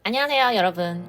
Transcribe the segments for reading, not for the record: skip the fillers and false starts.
안녕하세요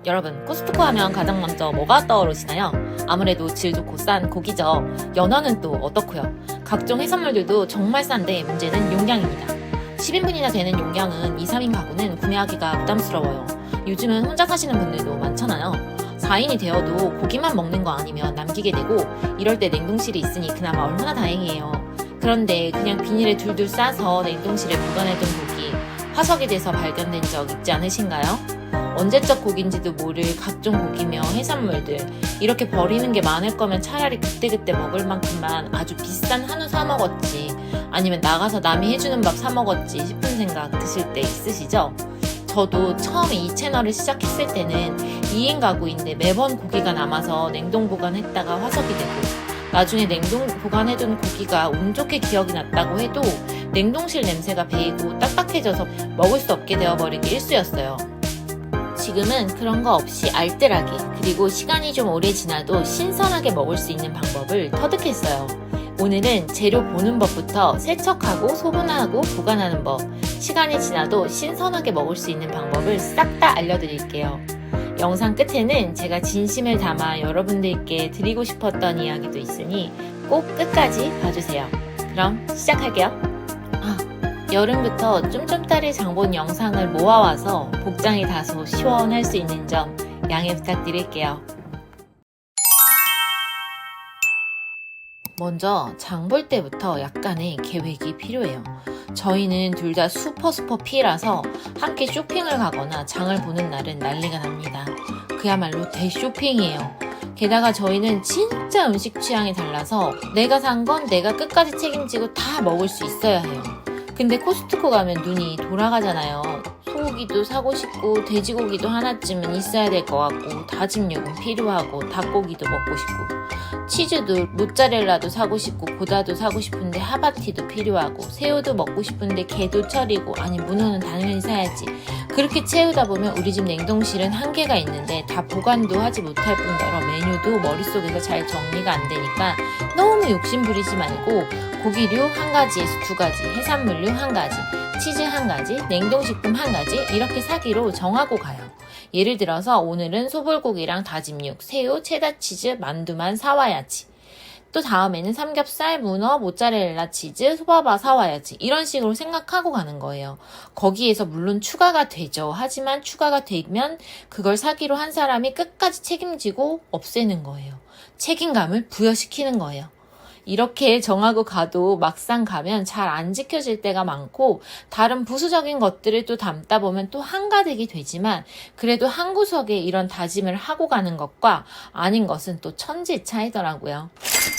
여러분 코스트코 하면 가장 먼저 뭐가 떠오르시나요? 아무래도 질 좋고 싼 고기죠. 연어는 또 어떻고요? 각종 해산물들도 정말 싼데 문제는 용량입니다. 10인분이나 되는 용량은 2, 3인 가구는 구매하기가 부담스러워요. 요즘은 혼자 사시는 분들도 많잖아요. 4인이 되어도 고기만 먹는 거 아니면 남기게 되고 이럴 때 냉동실이 있으니 그나마 얼마나 다행이에요. 그런데 그냥 비닐에 둘둘 싸서 냉동실에 보관해둔 고기 화석이 돼서 발견된 적 있지 않으신가요? 언제적 고기인지도 모를 각종 고기며 해산물들 이렇게 버리는 게 많을 거면 차라리 그때그때 먹을 만큼만 아주 비싼 한우 사 먹었지 아니면 나가서 남이 해주는 밥 사 먹었지 싶은 생각 드실 때 있으시죠? 저도 처음에 이 채널을 시작했을 때는 2인 가구인데 매번 고기가 남아서 냉동 보관했다가 화석이 되고 나중에 냉동 보관해둔 고기가 운 좋게 기억이 났다고 해도 냉동실 냄새가 배이고 딱딱해져서 먹을 수 없게 되어버리기 일쑤였어요. 지금은 그런 거 없이 알뜰하게 그리고 시간이 좀 오래 지나도 신선하게 먹을 수 있는 방법을 터득했어요. 오늘은 재료 보는 법부터 세척하고 소분하고 보관하는 법, 시간이 지나도 신선하게 먹을 수 있는 방법을 싹 다 알려드릴게요. 영상 끝에는 제가 진심을 담아 여러분들께 드리고 싶었던 이야기도 있으니 꼭 끝까지 봐주세요. 그럼 시작할게요. 여름부터 쫌쫌따리 장본 영상을 모아와서 복장이 다소 시원할 수 있는 점 양해 부탁드릴게요. 먼저 장 볼 때부터 약간의 계획이 필요해요. 저희는 둘 다 슈퍼 P라서 함께 쇼핑을 가거나 장을 보는 날은 난리가 납니다. 그야말로 대쇼핑이에요. 게다가 저희는 진짜 음식 취향이 달라서 내가 산 건 내가 끝까지 책임지고 다 먹을 수 있어야 해요. 근데 코스트코 가면 눈이 돌아가잖아요. 소고기도 사고 싶고 돼지고기도 하나쯤은 있어야 될 것 같고 다짐 육은 필요하고 닭고기도 먹고 싶고 치즈도 모짜렐라도 사고 싶고 고다도 사고 싶은데 하바티도 필요하고 새우도 먹고 싶은데 게도 철이고 아니 문어는 당연히 사야지. 그렇게 채우다 보면 우리 집 냉동실은 한계가 있는데 다 보관도 하지 못할 뿐더러 메뉴도 머릿속에서 잘 정리가 안 되니까 너무 욕심 부리지 말고 고기류 한 가지에서 2가지, 해산물류 한 가지, 치즈 한 가지, 냉동식품 한 가지 이렇게 사기로 정하고 가요. 예를 들어서 오늘은 소불고기랑 다짐육, 새우, 체다치즈, 만두만 사와야지. 또 다음에는 삼겹살, 문어, 모짜렐라 치즈, 소바바 사와야지. 이런 식으로 생각하고 가는 거예요. 거기에서 물론 추가가 되죠. 하지만 추가가 되면 그걸 사기로 한 사람이 끝까지 책임지고 없애는 거예요. 책임감을 부여시키는 거예요. 이렇게 정하고 가도 막상 가면 잘 안 지켜질 때가 많고 다른 부수적인 것들을 또 담다 보면 또 한가득이 되지만 그래도 한 구석에 이런 다짐을 하고 가는 것과 아닌 것은 또 천지 차이더라고요.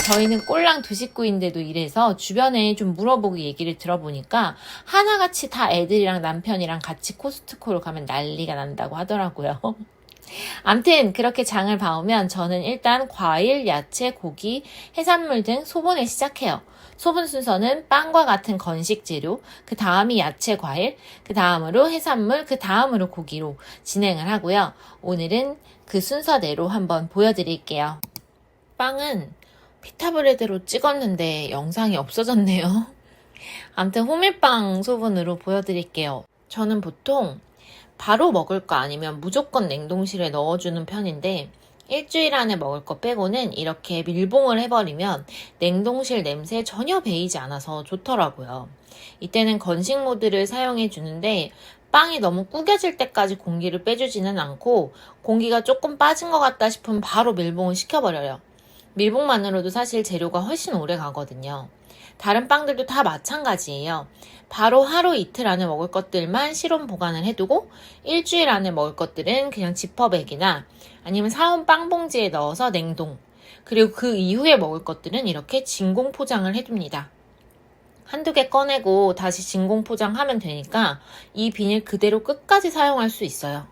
저희는 꼴랑 두 식구인데도 이래서 주변에 좀 물어보고 얘기를 들어보니까 하나같이 다 애들이랑 남편이랑 같이 코스트코를 가면 난리가 난다고 하더라고요. 암튼 그렇게 장을 봐오면 저는 일단 과일, 야채, 고기, 해산물 등 소분을 시작해요. 소분 순서는 빵과 같은 건식 재료, 그 다음이 야채, 과일, 그 다음으로 해산물, 그 다음으로 고기로 진행을 하고요. 오늘은 그 순서대로 한번 보여드릴게요. 빵은 피타브레드로 찍었는데 영상이 없어졌네요. 암튼 호밀빵 소분으로 보여드릴게요. 저는 보통 바로 먹을 거 아니면 무조건 냉동실에 넣어주는 편인데 일주일 안에 먹을 거 빼고는 이렇게 밀봉을 해버리면 냉동실 냄새 전혀 배이지 않아서 좋더라고요. 이때는 건식 모드를 사용해 주는데 빵이 너무 구겨질 때까지 공기를 빼주지는 않고 공기가 조금 빠진 것 같다 싶으면 바로 밀봉을 시켜버려요. 밀봉만으로도 사실 재료가 훨씬 오래 가거든요. 다른 빵들도 다 마찬가지예요. 바로 하루 이틀 안에 먹을 것들만 실온 보관을 해두고 일주일 안에 먹을 것들은 그냥 지퍼백이나 아니면 사온 빵 봉지에 넣어서 냉동, 그리고 그 이후에 먹을 것들은 이렇게 진공 포장을 해둡니다. 한두 개 꺼내고 다시 진공 포장하면 되니까 이 비닐 그대로 끝까지 사용할 수 있어요.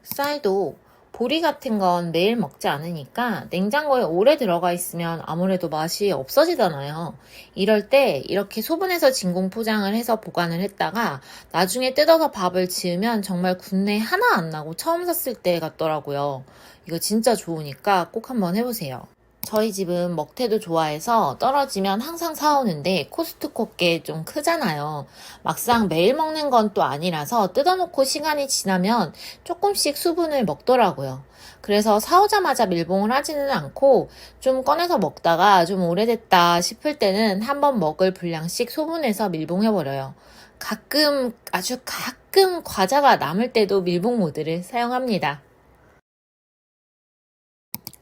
쌀도 보리 같은 건 매일 먹지 않으니까 냉장고에 오래 들어가 있으면 아무래도 맛이 없어지잖아요. 이럴 때 이렇게 소분해서 진공 포장을 해서 보관을 했다가 나중에 뜯어서 밥을 지으면 정말 군내 하나 안 나고 처음 샀을 때 같더라고요. 이거 진짜 좋으니까 꼭 한번 해보세요. 저희 집은 먹태도 좋아해서 떨어지면 항상 사오는데 코스트코께 좀 크잖아요. 막상 매일 먹는 건 또 아니라서 뜯어놓고 시간이 지나면 조금씩 수분을 먹더라고요. 그래서 사오자마자 밀봉을 하지는 않고 좀 꺼내서 먹다가 좀 오래됐다 싶을 때는 한번 먹을 분량씩 소분해서 밀봉해버려요. 가끔, 아주 가끔 과자가 남을 때도 밀봉 모드를 사용합니다.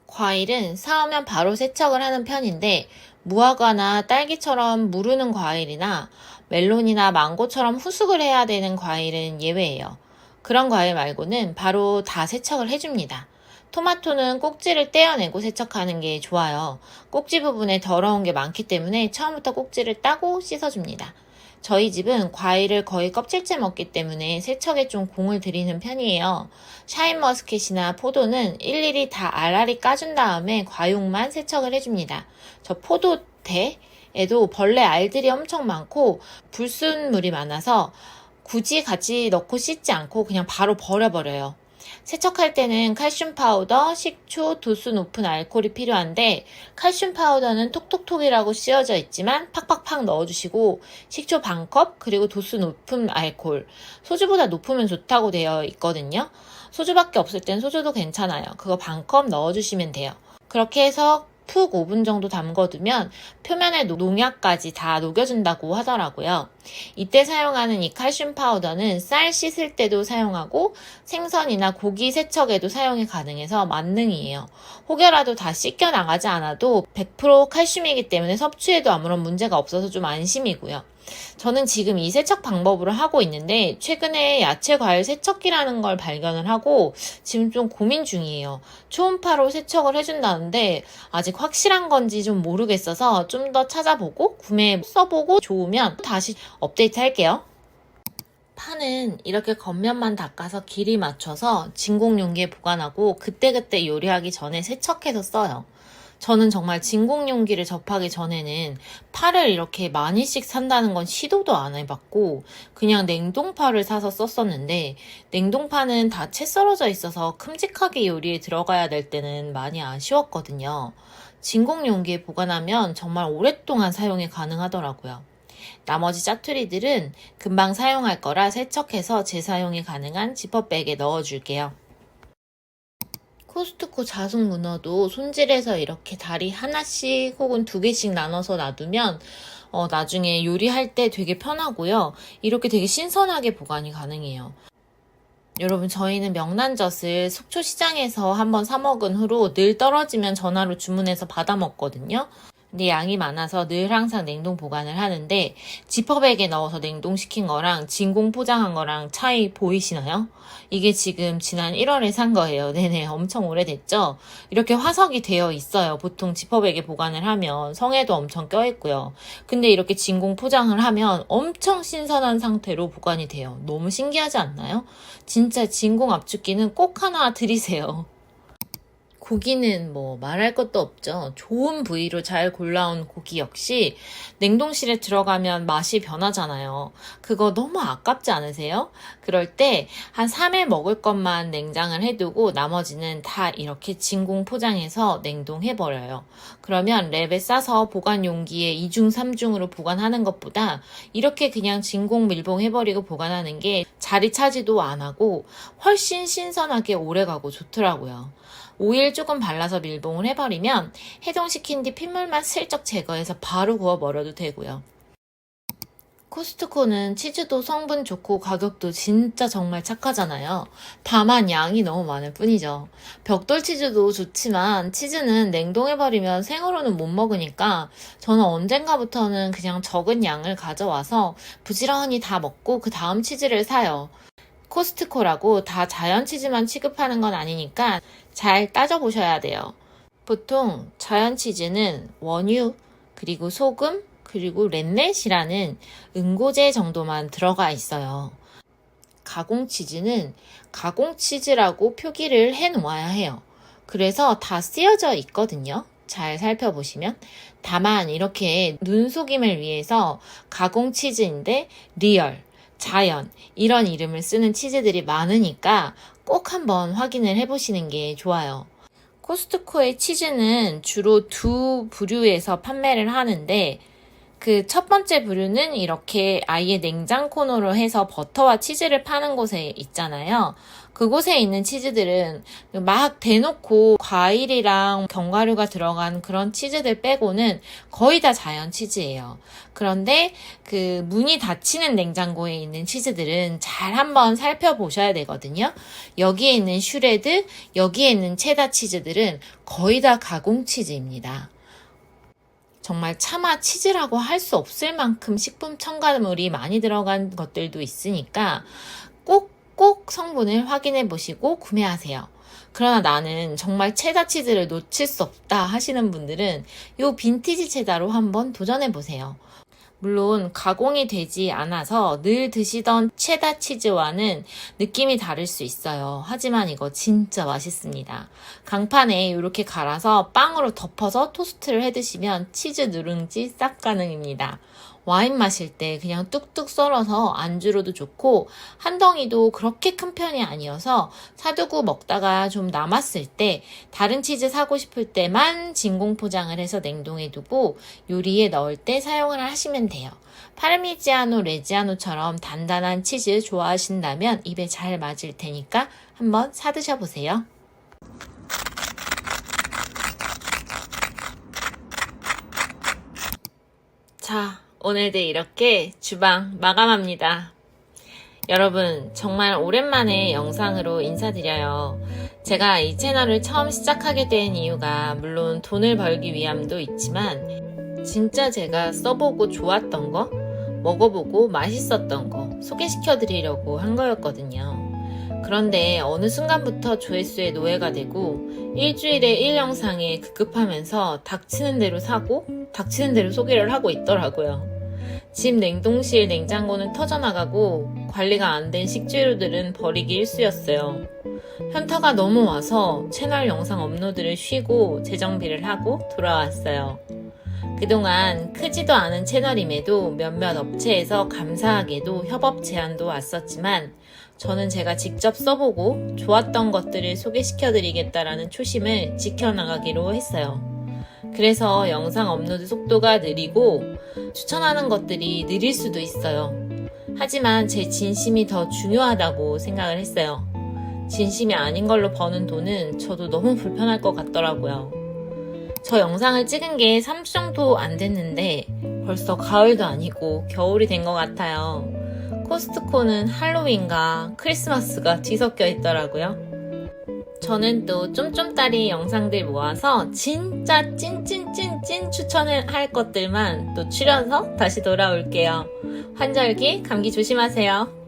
과일은 사오면 바로 세척을 하는 편인데 무화과나 딸기처럼 무르는 과일이나 멜론이나 망고처럼 후숙을 해야 되는 과일은 예외예요. 그런 과일 말고는 바로 다 세척을 해줍니다. 토마토는 꼭지를 떼어내고 세척하는 게 좋아요. 꼭지 부분에 더러운 게 많기 때문에 처음부터 꼭지를 따고 씻어줍니다. 저희 집은 과일을 거의 껍질째 먹기 때문에 세척에 좀 공을 들이는 편이에요. 샤인머스켓이나 포도는 일일이 다 알알이 까준 다음에 과육만 세척을 해줍니다. 저 포도대에도 벌레 알들이 엄청 많고 불순물이 많아서 굳이 같이 넣고 씻지 않고 그냥 바로 버려버려요. 세척할 때는 칼슘 파우더, 식초, 도수 높은 알코올이 필요한데 칼슘 파우더는 톡톡톡이라고 쓰여져 있지만 팍팍팍 넣어주시고 식초 반컵 그리고 도수 높은 알코올, 소주보다 높으면 좋다고 되어 있거든요. 소주밖에 없을 땐 소주도 괜찮아요. 그거 반컵 넣어주시면 돼요. 그렇게 해서 푹 5분 정도 담궈두면 표면에 농약까지 다 녹여준다고 하더라고요. 이때 사용하는 이 칼슘 파우더는 쌀 씻을 때도 사용하고 생선이나 고기 세척에도 사용이 가능해서 만능이에요. 혹여라도 다 씻겨 나가지 않아도 100% 칼슘이기 때문에 섭취에도 아무런 문제가 없어서 좀 안심이고요. 저는 지금 이 세척 방법으로 하고 있는데 최근에 야채 과일 세척기라는 걸 발견을 하고 지금 좀 고민 중이에요. 초음파로 세척을 해준다는데 아직 확실한 건지 좀 모르겠어서 좀 더 찾아보고 써보고 좋으면 다시 업데이트 할게요. 파는 이렇게 겉면만 닦아서 길이 맞춰서 진공 용기에 보관하고 그때그때 요리하기 전에 세척해서 써요. 저는 정말 진공 용기를 접하기 전에는 파를 이렇게 많이씩 산다는 건 시도도 안 해봤고 그냥 냉동파를 사서 썼었는데 냉동파는 다 채 썰어져 있어서 큼직하게 요리에 들어가야 될 때는 많이 아쉬웠거든요. 진공 용기에 보관하면 정말 오랫동안 사용이 가능하더라고요. 나머지 짜투리들은 금방 사용할 거라 세척해서 재사용이 가능한 지퍼백에 넣어줄게요. 코스트코 자숙 문어도 손질해서 이렇게 다리 하나씩 혹은 2개씩 나눠서 놔두면 나중에 요리할 때 되게 편하고요. 이렇게 되게 신선하게 보관이 가능해요. 여러분 저희는 명란젓을 속초시장에서 한번 사 먹은 후로 늘 떨어지면 전화로 주문해서 받아 먹거든요. 근데 양이 많아서 늘 항상 냉동 보관을 하는데 지퍼백에 넣어서 냉동시킨 거랑 진공 포장한 거랑 차이 보이시나요? 이게 지금 지난 1월에 산 거예요. 네네, 엄청 오래됐죠? 이렇게 화석이 되어 있어요. 보통 지퍼백에 보관을 하면 성에도 엄청 껴있고요. 근데 이렇게 진공 포장을 하면 엄청 신선한 상태로 보관이 돼요. 너무 신기하지 않나요? 진짜 진공 압축기는 꼭 하나 들이세요. 고기는 뭐 말할 것도 없죠. 좋은 부위로 잘 골라온 고기 역시 냉동실에 들어가면 맛이 변하잖아요. 그거 너무 아깝지 않으세요? 그럴 때 한 3일 먹을 것만 냉장을 해두고 나머지는 다 이렇게 진공 포장해서 냉동해버려요. 그러면 랩에 싸서 보관 용기에 2중, 3중으로 보관하는 것보다 이렇게 그냥 진공 밀봉해버리고 보관하는 게 자리 차지도 안 하고 훨씬 신선하게 오래가고 좋더라고요. 오일 조금 발라서 밀봉을 해버리면 해동시킨 뒤 핏물만 슬쩍 제거해서 바로 구워버려도 되고요. 코스트코는 치즈도 성분 좋고 가격도 진짜 정말 착하잖아요. 다만 양이 너무 많을 뿐이죠. 벽돌 치즈도 좋지만 치즈는 냉동해버리면 생으로는 못 먹으니까 저는 언젠가부터는 그냥 적은 양을 가져와서 부지런히 다 먹고 그 다음 치즈를 사요. 코스트코라고 다 자연 치즈만 취급하는 건 아니니까 잘 따져보셔야 돼요. 보통 자연 치즈는 원유, 그리고 소금, 그리고 렛넷이라는 응고제 정도만 들어가 있어요. 가공 치즈는 가공 치즈라고 표기를 해 놓아야 해요. 그래서 다 쓰여져 있거든요. 잘 살펴보시면. 다만 이렇게 눈속임을 위해서 가공 치즈인데 리얼, 자연 이런 이름을 쓰는 치즈들이 많으니까 꼭 한번 확인을 해보시는 게 좋아요. 코스트코의 치즈는 주로 두 부류에서 판매를 하는데 그 첫 번째 부류는 이렇게 아예 냉장 코너로 해서 버터와 치즈를 파는 곳에 있잖아요. 그곳에 있는 치즈들은 막 대놓고 과일이랑 견과류가 들어간 그런 치즈들 빼고는 거의 다 자연 치즈예요. 그런데 그 문이 닫히는 냉장고에 있는 치즈들은 잘 한번 살펴보셔야 되거든요. 여기에 있는 슈레드, 여기에 있는 체다 치즈들은 거의 다 가공 치즈입니다. 정말 차마 치즈라고 할 수 없을 만큼 식품 첨가물이 많이 들어간 것들도 있으니까 꼭 성분을 확인해 보시고 구매하세요. 그러나 나는 정말 체다 치즈를 놓칠 수 없다 하시는 분들은 이 빈티지 체다로 한번 도전해 보세요. 물론 가공이 되지 않아서 늘 드시던 체다 치즈와는 느낌이 다를 수 있어요. 하지만 이거 진짜 맛있습니다. 강판에 이렇게 갈아서 빵으로 덮어서 토스트를 해 드시면 치즈 누룽지 싹 가능입니다. 와인 마실 때 그냥 뚝뚝 썰어서 안주로도 좋고 한 덩이도 그렇게 큰 편이 아니어서 사두고 먹다가 좀 남았을 때 다른 치즈 사고 싶을 때만 진공 포장을 해서 냉동해 두고 요리에 넣을 때 사용을 하시면 돼요. 파르미지아노 레지아노처럼 단단한 치즈 좋아하신다면 입에 잘 맞을 테니까 한번 사 드셔보세요. 자, 오늘도 이렇게 주방 마감합니다. 여러분, 정말 오랜만에 영상으로 인사드려요. 제가 이 채널을 처음 시작하게 된 이유가 물론 돈을 벌기 위함도 있지만 진짜 제가 써보고 좋았던 거, 먹어보고 맛있었던 거 소개시켜 드리려고 한 거였거든요. 그런데 어느 순간부터 조회수의 노예가 되고 일주일에 1영상에 급급하면서 닥치는 대로 사고 닥치는 대로 소개를 하고 있더라고요. 집 냉동실 냉장고는 터져나가고 관리가 안 된 식재료들은 버리기 일쑤였어요. 현타가 너무 와서 채널 영상 업로드를 쉬고 재정비를 하고 돌아왔어요. 그동안 크지도 않은 채널임에도 몇몇 업체에서 감사하게도 협업 제안도 왔었지만 저는 제가 직접 써보고 좋았던 것들을 소개시켜드리겠다라는 초심을 지켜나가기로 했어요. 그래서 영상 업로드 속도가 느리고 추천하는 것들이 느릴 수도 있어요. 하지만 제 진심이 더 중요하다고 생각을 했어요. 진심이 아닌 걸로 버는 돈은 저도 너무 불편할 것 같더라고요. 저 영상을 찍은 게 3주 정도 안 됐는데 벌써 가을도 아니고 겨울이 된 것 같아요. 코스트코는 할로윈과 크리스마스가 뒤섞여 있더라고요. 저는 또 쫌쫌따리 영상들 모아서 진짜 찐 추천을 할 것들만 또 추려서 다시 돌아올게요. 환절기 감기 조심하세요.